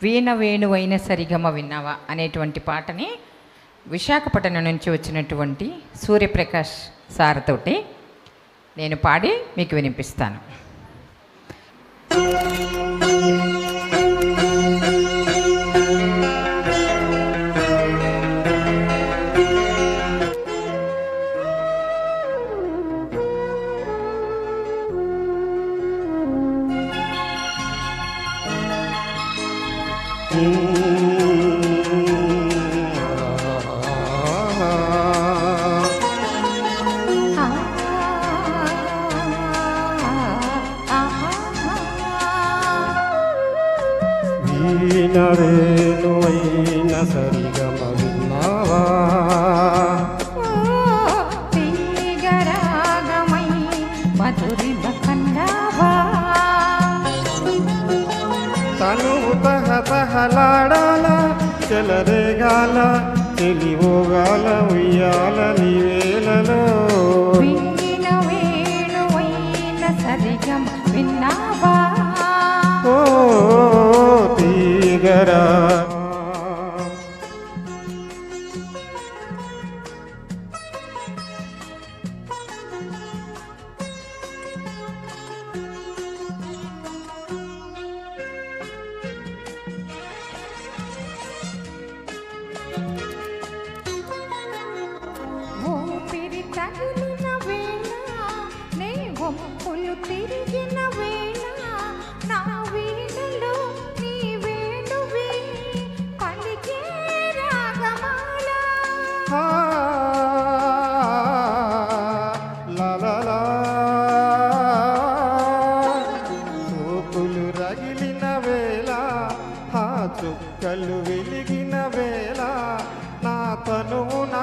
వీణ వేణువైన సరిగమ విన్నావా అనేటువంటి పాటని విశాఖపట్నం నుంచి వచ్చినటువంటి సూర్యప్రకాష్ సార్తోటి నేను పాడి మీకు వినిపిస్తాను. వీణవేణువైన సరిగమ విన్నావా? తీగరాగమై మధురిమ కన్నావా? తనువు తహతహలాడాల చెలరేగాల తెలివోగాల ఉయ్యాల నీవేలలో. వీణ వేణువైన సరిగమ విన్నావా? ఓ తీగరా తగిలిన వేళ నే ఒప్పులు తిరిగిన వేళ నా వీణలో నీ వేణువే పలికే రాగమాల. చూపులు రగిలిన వేళ ఆ చుక్కలు వెలిగిన వేళ నా తనువున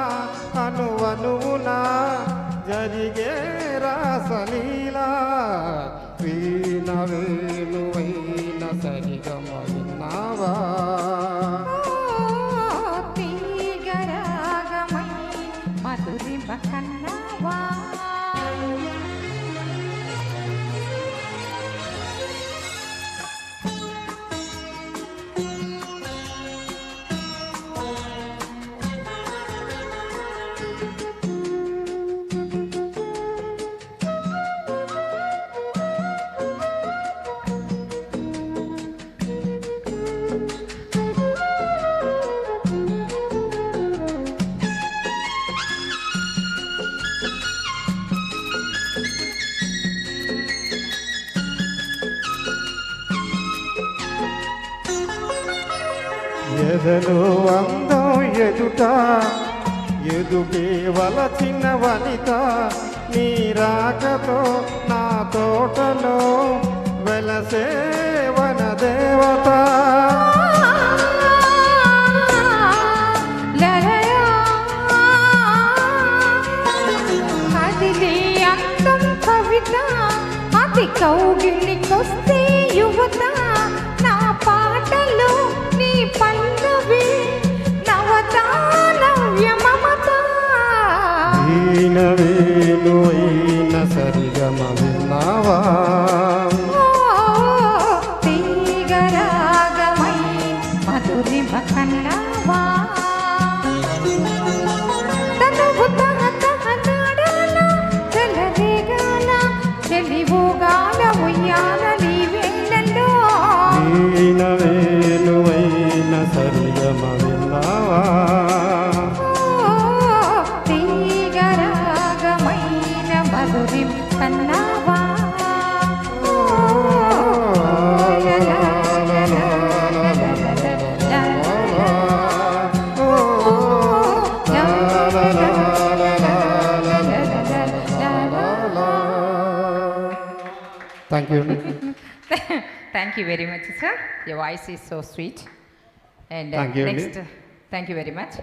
అనువనువున జరిగే రాసలీలా. వీణ వేణువైన సరిగమ విన్నావా? తీగరాగమై మధురిమ కన్నావా? ఎదలో అందం ఎదుట ఎదుగే వలచిన వనిత నీ రాకతో నా తోటలో వెలసే వనదేవత. అదిలే అందం కవిత అది కౌగిలికొస్తే యువత నా పాటలో నీ పల్లవి నవత నవ్య మమత. వీణ వేణువైన సరిగమ విన్నావా? తీగరాగమై మధురిమ కన్నావా? తనువు తహతహలాడాల చెలరేగాల చెలివోగాల ఉయ్యాల నీ వేళలో. వీణ వేణువైన సరిగమ విన్నావా? తీగరాగమైన మధురిమ కన్నావా? Thank you. Thank you very much, sir. Your voice is so sweet. And Thank you. next, thank you very much.